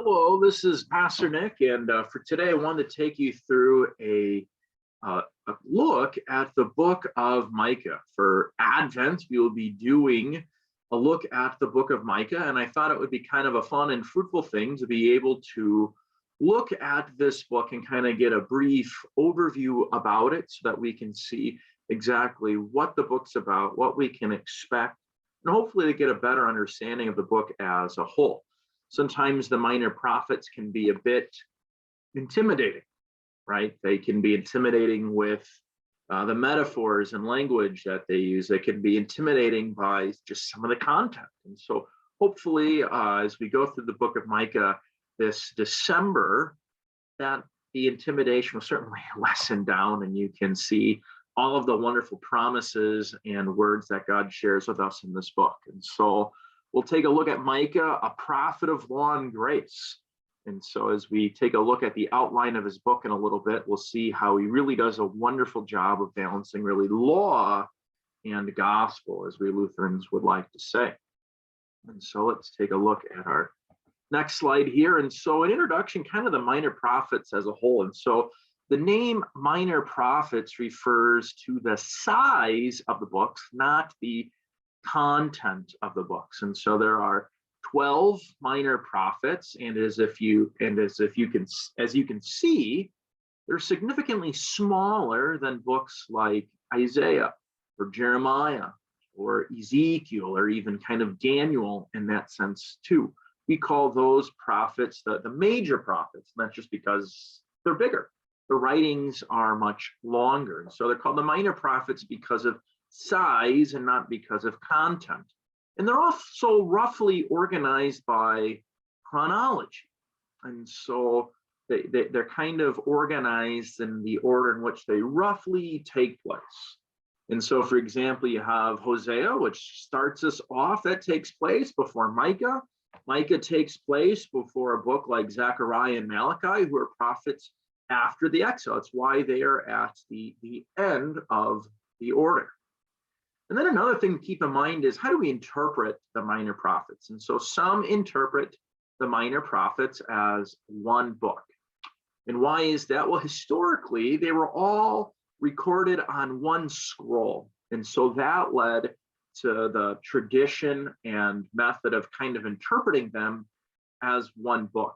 Hello, this is Pastor Nick, and for today I wanted to take you through a look at the book of Micah. For Advent, we will be doing a look at the book of Micah, and I thought it would be kind of a fun and fruitful thing to be able to look at this book and kind of get a brief overview about it so that we can see exactly what the book's about, what we can expect, and hopefully to get a better understanding of the book as a whole. Sometimes the minor prophets can be a bit intimidating, right? They can be intimidating with the metaphors and language that they use. They can be intimidating by just some of the content. And so hopefully, as we go through the book of Micah this December, that the intimidation will certainly lessen down and you can see all of the wonderful promises and words that God shares with us in this book. And so we'll take a look at Micah, a prophet of law and grace. And so as we take a look at the outline of his book in a little bit, we'll see how he really does a wonderful job of balancing really law and gospel, as we Lutherans would like to say. And so let's take a look at our next slide here. And so an introduction, kind of the minor prophets as a whole. And so the name minor prophets refers to the size of the books, not the content of the books. And so there are 12 minor prophets, and as you can see, they're significantly smaller than books like Isaiah or Jeremiah or Ezekiel or even kind of Daniel in that sense too. We call those prophets the major prophets, not just because they're bigger. The writings are much longer. And so they're called the minor prophets because of size and not because of content. And they're also roughly organized by chronology. And so they're kind of organized in the order in which they roughly take place. And so, for example, you have Hosea, which starts us off. That takes place before Micah. Micah takes place before a book like Zechariah and Malachi, who are prophets after the exile. That's why they are at the end of the order. And then another thing to keep in mind is, how do we interpret the minor prophets? And so some interpret the minor prophets as one book. And why is that? Well, historically, they were all recorded on one scroll. And so that led to the tradition and method of kind of interpreting them as one book.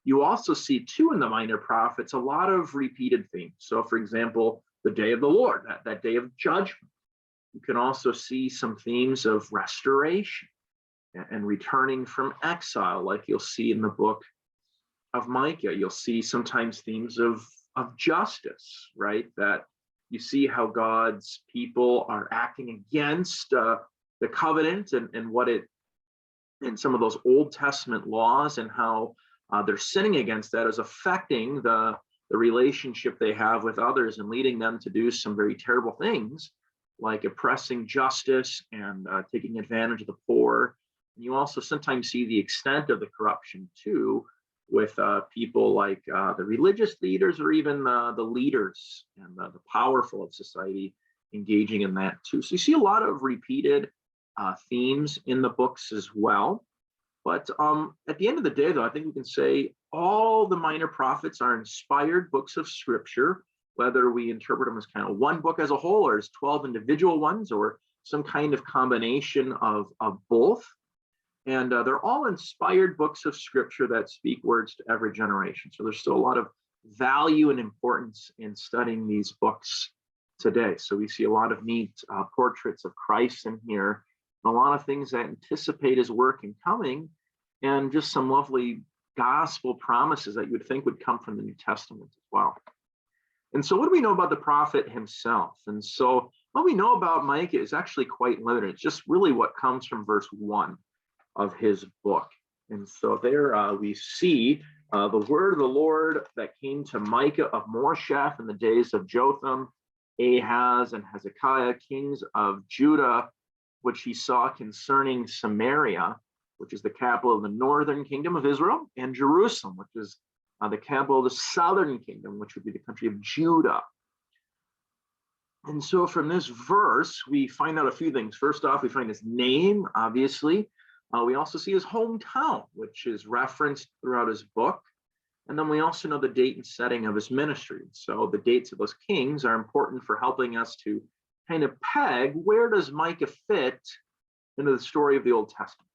You also see, too, in the minor prophets, a lot of repeated themes. So, for example, the day of the Lord, that day of judgment. You can also see some themes of restoration and returning from exile, like you'll see in the book of Micah. You'll see sometimes themes of justice, right? That you see how God's people are acting against the covenant and what it, and some of those Old Testament laws, and how they're sinning against that is affecting the relationship they have with others and leading them to do some very terrible things, like oppressing justice and taking advantage of the poor. And you also sometimes see the extent of the corruption too, with people like the religious leaders or even the leaders and the powerful of society engaging in that too. So you see a lot of repeated themes in the books as well. But at the end of the day, though, I think we can say all the minor prophets are inspired books of scripture, whether we interpret them as kind of one book as a whole or as 12 individual ones or some kind of combination of both. And they're all inspired books of scripture that speak words to every generation. So there's still a lot of value and importance in studying these books today. So we see a lot of neat portraits of Christ in here, and a lot of things that anticipate his work in coming, and just some lovely gospel promises that you would think would come from the New Testament as well. And so what do we know about the prophet himself? And so what we know about Micah is actually quite limited. It's just really what comes from verse 1 of his book. And so there we see the word of the Lord that came to Micah of Moresheth in the days of Jotham, Ahaz, and Hezekiah, kings of Judah, which he saw concerning Samaria, which is the capital of the northern kingdom of Israel, and Jerusalem, which is the capital of the southern kingdom, which would be the country of Judah. And so from this verse, we find out a few things. First off, we find his name, obviously. We also see his hometown, which is referenced throughout his book. And then we also know the date and setting of his ministry. So the dates of those kings are important for helping us to kind of peg where does Micah fit into the story of the Old Testament.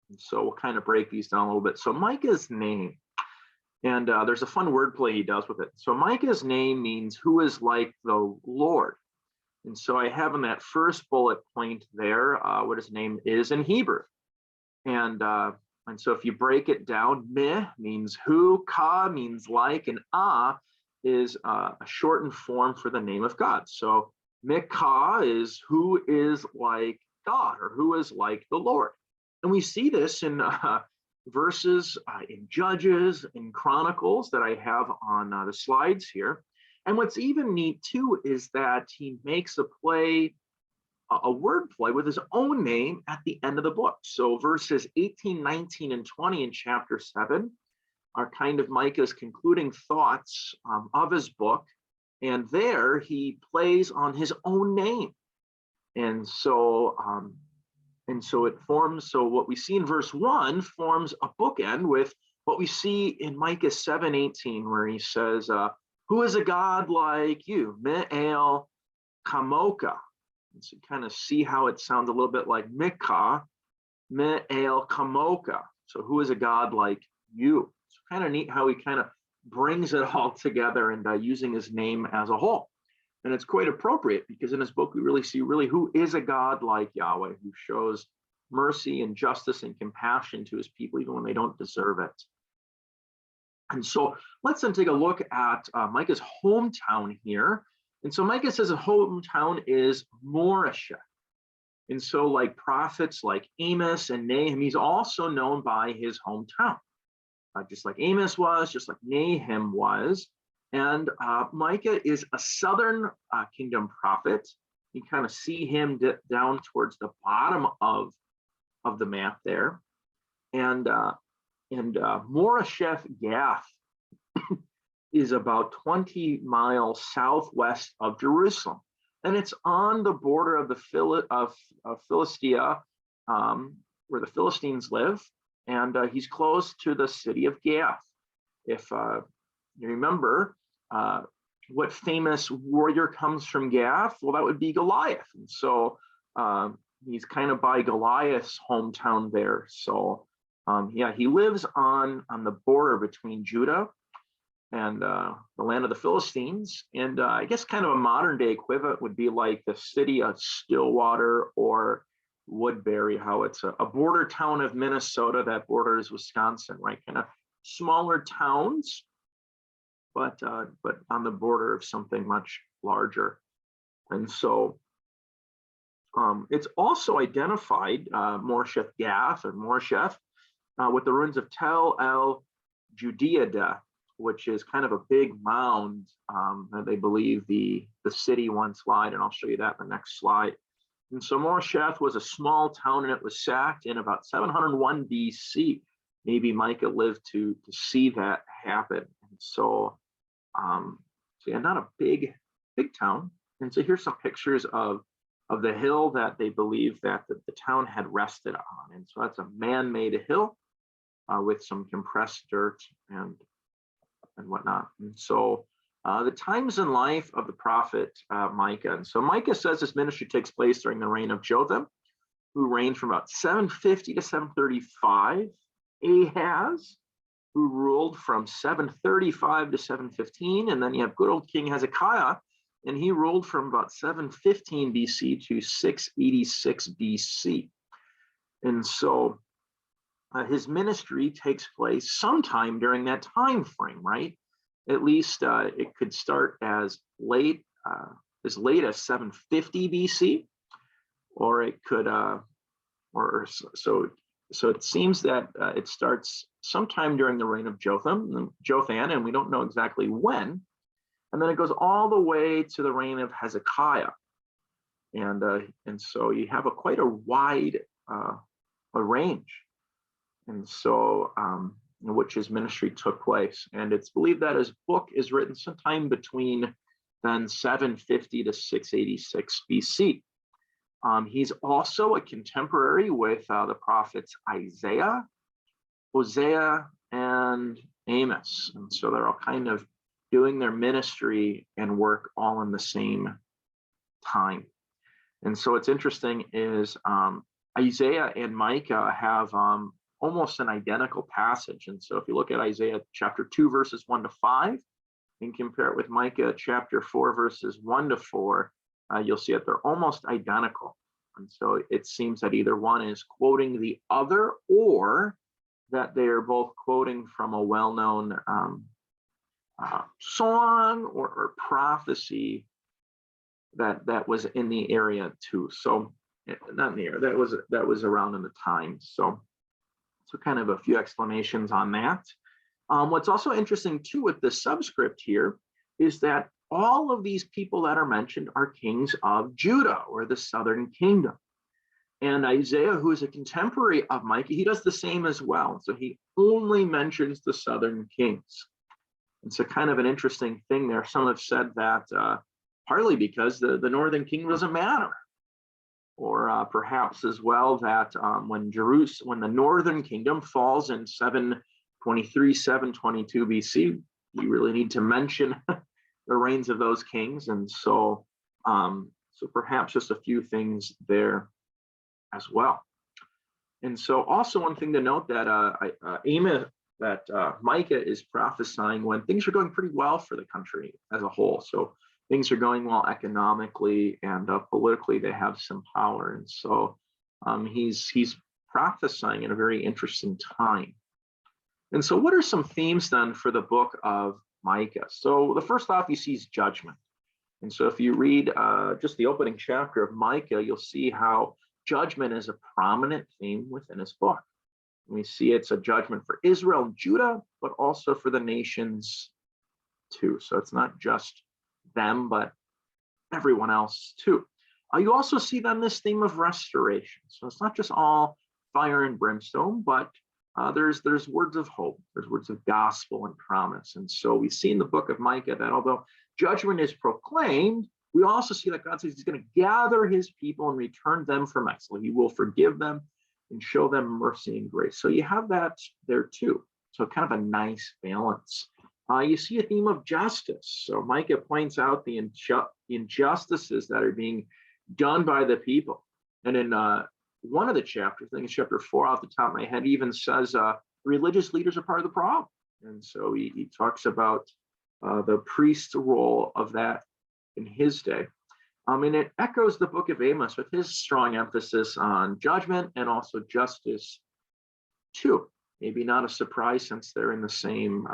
And so we'll kind of break these down a little bit. So Micah's name, and there's a fun wordplay he does with it. So Micah's name means who is like the Lord. And so I have in that first bullet point there what his name is in Hebrew. And so if you break it down, meh means who, ka means like, and is a shortened form for the name of God. So Micah is who is like God, or who is like the Lord. And we see this in verses in Judges, in Chronicles that I have on the slides here. And what's even neat too is that he makes a word play with his own name at the end of the book. So verses 18, 19, and 20 in chapter 7 are kind of Micah's concluding thoughts of his book. And there he plays on his own name. And so it forms, so what we see in verse 1 forms a bookend with what we see in Micah 7:18, where he says, who is a God like you? Me'el kamoka. So you kind of see how it sounds a little bit like Micah, Me'el kamoka. So who is a God like you? It's kind of neat how he kind of brings it all together and using his name as a whole. And it's quite appropriate because in his book, we really see who is a God like Yahweh, who shows mercy and justice and compassion to his people, even when they don't deserve it. And so let's then take a look at Micah's hometown here. And so Micah says his hometown is Moresheth. And so like prophets like Amos and Nahum, he's also known by his hometown. Just like Amos was, just like Nahum was. And Micah is a southern kingdom prophet. You kind of see him down towards the bottom of the map there. And Moresheth Gath is about 20 miles southwest of Jerusalem. And it's on the border of the Philistia, where the Philistines live. And he's close to the city of Gath. If you remember, what famous warrior comes from Gath? Well, that would be Goliath. And so he's kind of by Goliath's hometown there. So yeah, he lives on the border between Judah and the land of the Philistines. And I guess kind of a modern day equivalent would be like the city of Stillwater or Woodbury, how it's a border town of Minnesota that borders Wisconsin, right? Kind of smaller towns, but on the border of something much larger. And so it's also identified, Moresheth Gath or Moresheth, with the ruins of Tel El Judeadah, which is kind of a big mound that they believe the city once lied, and I'll show you that in the next slide. And so Moresheth was a small town, and it was sacked in about 701 BC. Maybe Micah lived to see that happen. And so yeah, not a big town. And so here's some pictures of the hill that they believe that the town had rested on. And so that's a man-made hill with some compressed dirt and whatnot. And so the times in life of the prophet Micah. And so Micah says this ministry takes place during the reign of Jotham, who reigned from about 750 to 735. Ahaz, who ruled from 735 to 715. And then you have good old King Hezekiah, and he ruled from about 715 BC to 686 BC. And so his ministry takes place sometime during that time frame, right? At least it could start as late as 750 BC, or it could, so it seems that it starts sometime during the reign of Jotham, and we don't know exactly when, and then it goes all the way to the reign of Hezekiah, and so you have quite a wide a range, and so in which his ministry took place. And it's believed that his book is written sometime between then 750 to 686 BC. He's also a contemporary with the prophets Isaiah, Hosea, and Amos. And so they're all kind of doing their ministry and work all in the same time. And so what's interesting is Isaiah and Micah have almost an identical passage. And so if you look at Isaiah chapter 2, verses 1 to 5, and compare it with Micah chapter 4, verses 1 to 4, you'll see that they're almost identical. And so it seems that either one is quoting the other, or that they are both quoting from a well-known song or prophecy that was in the area too. So not in the area, that was around in the time. So kind of a few explanations on that. What's also interesting too with the subscript here is that all of these people that are mentioned are kings of Judah, or the southern kingdom. And Isaiah, who is a contemporary of Micah, he does the same as well. So he only mentions the southern kings. It's a kind of an interesting thing there. Some have said that partly because the northern kingdom doesn't matter, or perhaps as well that when the northern kingdom falls in 723, 722 BC, you really need to mention the reigns of those kings. And so perhaps just a few things there as well. And so also one thing to note that Micah is prophesying when things are going pretty well for the country as a whole. So things are going well economically, and politically they have some power. And so he's prophesying in a very interesting time. And so what are some themes then for the book of Micah? So the first off you see is judgment. And so if you read just the opening chapter of Micah, you'll see how judgment is a prominent theme within his book. We see it's a judgment for Israel and Judah, but also for the nations too. So it's not just them, but everyone else too. You also see then this theme of restoration. So it's not just all fire and brimstone, but there's words of hope, there's words of gospel and promise. And so we see in the book of Micah that although judgment is proclaimed, we also see that God says he's going to gather his people and return them from exile. He will forgive them and show them mercy and grace. So you have that there too. So kind of a nice balance. You see a theme of justice. So Micah points out the injustices that are being done by the people. And in one of the chapters, I think it's chapter 4 off the top of my head, even says religious leaders are part of the problem. And so he talks about the priest's role of that in his day. And it echoes the book of Amos with his strong emphasis on judgment and also justice too. Maybe not a surprise since they're in the same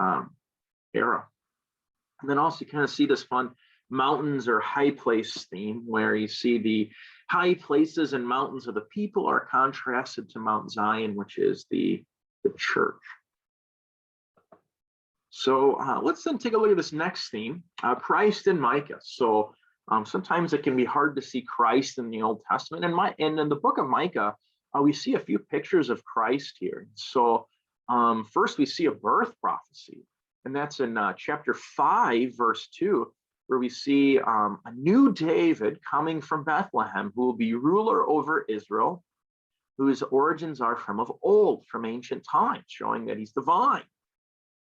era. And then also you kind of see this fun mountains or high place theme, where you see the high places and mountains of the people are contrasted to Mount Zion, which is the church. So let's then take a look at this next theme, Christ in Micah. So sometimes it can be hard to see Christ in the Old Testament. And in the book of Micah, we see a few pictures of Christ here. So first we see a birth prophecy, and that's in chapter 5, verse 2, where we see a new David coming from Bethlehem, who will be ruler over Israel, whose origins are from of old, from ancient times, showing that he's divine,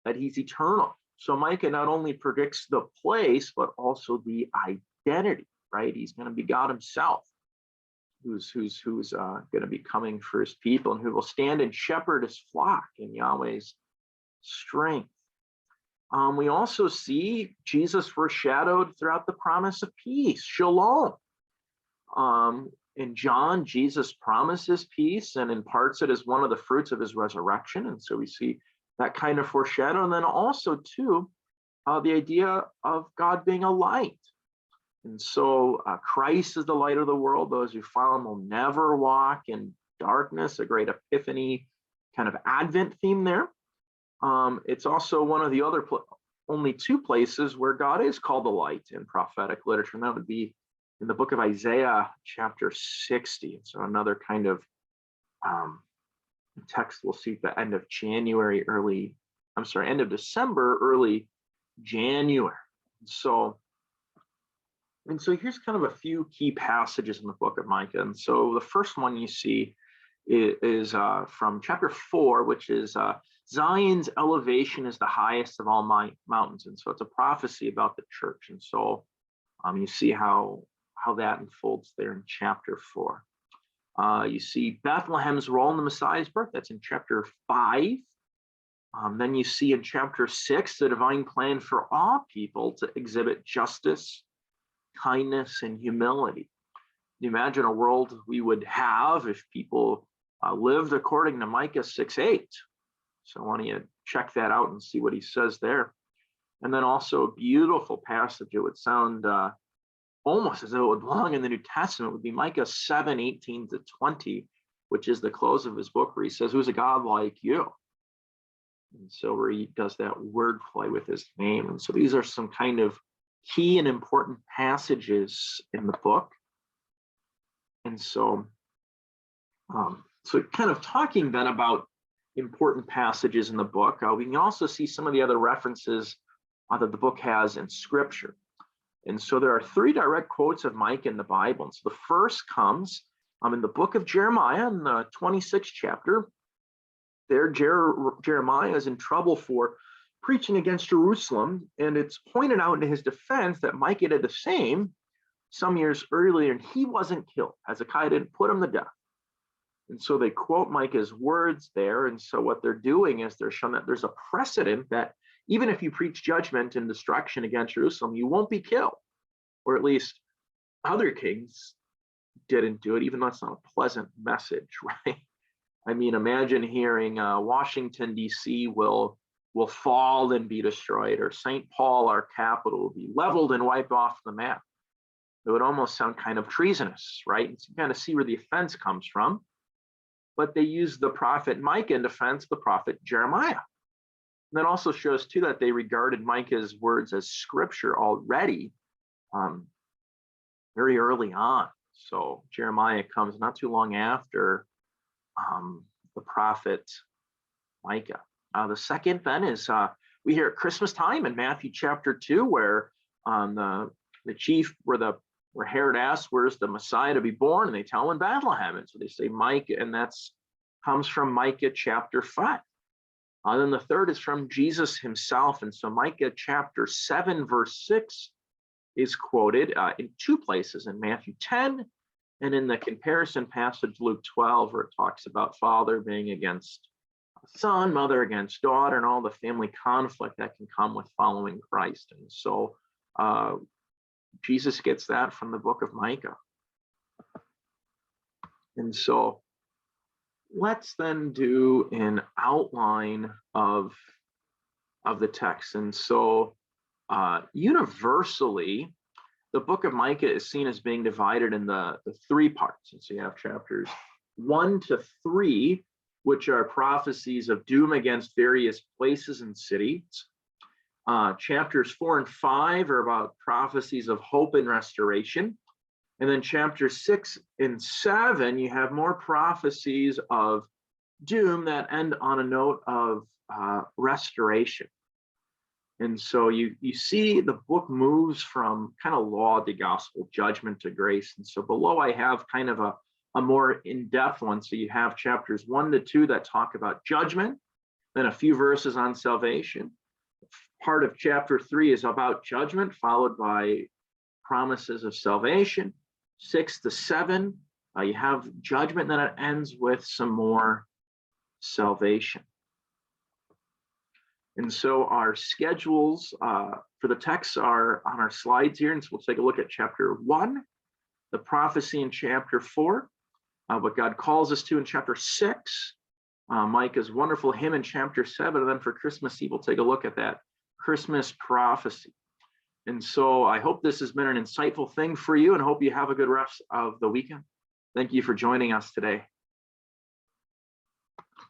that he's eternal. So Micah not only predicts the place, but also the identity, right? He's going to be God himself, who's going to be coming for his people, and who will stand and shepherd his flock in Yahweh's strength. We also see Jesus foreshadowed throughout the promise of peace, shalom. In John, Jesus promises peace and imparts it as one of the fruits of his resurrection. And so we see that kind of foreshadow. And then also too, the idea of God being a light. And so Christ is the light of the world. Those who follow him will never walk in darkness, a great epiphany kind of Advent theme there. It's also one of the only two places where God is called the light in prophetic literature, and that would be in the book of Isaiah, chapter 60. So another kind of text we'll see at the end of end of December, early January. So And so here's kind of a few key passages in the book of Micah. And so the first one you see is from chapter 4, which is Zion's elevation is the highest of all my mountains. And so it's a prophecy about the church. And so you see how that unfolds there in chapter 4. You see Bethlehem's role in the Messiah's birth. That's in chapter 5. Then you see in chapter 6 the divine plan for all people to exhibit justice, kindness, and humility. You imagine a world we would have if people lived according to Micah 6:8. So why don't you check that out and see what he says there. And then also a beautiful passage, it would sound almost as though it would belong in the New Testament, would be Micah 7:18-20, which is the close of his book, where he says, "Who's a God like you?" And so where he does that word play with his name. And so these are some kind of key and important passages in the book. And so, so kind of talking then about important passages in the book, we can also see some of the other references that the book has in Scripture. And so there are 3 direct quotes of Micah in the Bible. And so the first comes in the book of Jeremiah in the 26th chapter. There, Jeremiah is in trouble for preaching against Jerusalem, and it's pointed out in his defense that Micah did the same some years earlier, and he wasn't killed. Hezekiah didn't put him to death. And so they quote Micah's words there. And so what they're doing is they're showing that there's a precedent that even if you preach judgment and destruction against Jerusalem, you won't be killed. Or at least other kings didn't do it, even though it's not a pleasant message, right? I mean, imagine hearing Washington, D.C. will fall and be destroyed, or St. Paul, our capital, will be leveled and wiped off the map. It would almost sound kind of treasonous, right? And so you kind of see where the offense comes from. But they use the prophet Micah in defense of the prophet Jeremiah. And that also shows, too, that they regarded Micah's words as scripture already very early on. So Jeremiah comes not too long after the prophet Micah. The second then is we hear at Christmas time in Matthew chapter 2, where the chief, where Herod asks, "Where's the Messiah to be born?" And they tell him in Bethlehem. And so they say Micah, and that's comes from Micah chapter 5. Then the third is from Jesus himself. And so Micah chapter 7, verse 6 is quoted in 2 places, in Matthew 10 and in the comparison passage, Luke 12, where it talks about father being against son, mother against daughter, and all the family conflict that can come with following Christ. And so Jesus gets that from the book of Micah. And so let's then do an outline of the text. And so universally, the book of Micah is seen as being divided in the 3 parts. And so you have chapters 1-3, which are prophecies of doom against various places and cities. Chapters 4 and 5 are about prophecies of hope and restoration. And then chapters 6 and 7, you have more prophecies of doom that end on a note of restoration. And so you see the book moves from kind of law to gospel, judgment to grace. And so below I have kind of a more in-depth one. So you have chapters 1-2 that talk about judgment, then a few verses on salvation. Part of chapter 3 is about judgment, followed by promises of salvation. 6-7, you have judgment, then it ends with some more salvation. And so our schedules for the texts are on our slides here. And so we'll take a look at chapter 1, the prophecy in chapter 4, what God calls us to in chapter 6, Micah's wonderful hymn in chapter 7. And then for Christmas Eve, we'll take a look at that Christmas prophecy. And so I hope this has been an insightful thing for you, and hope you have a good rest of the weekend. Thank you for joining us today.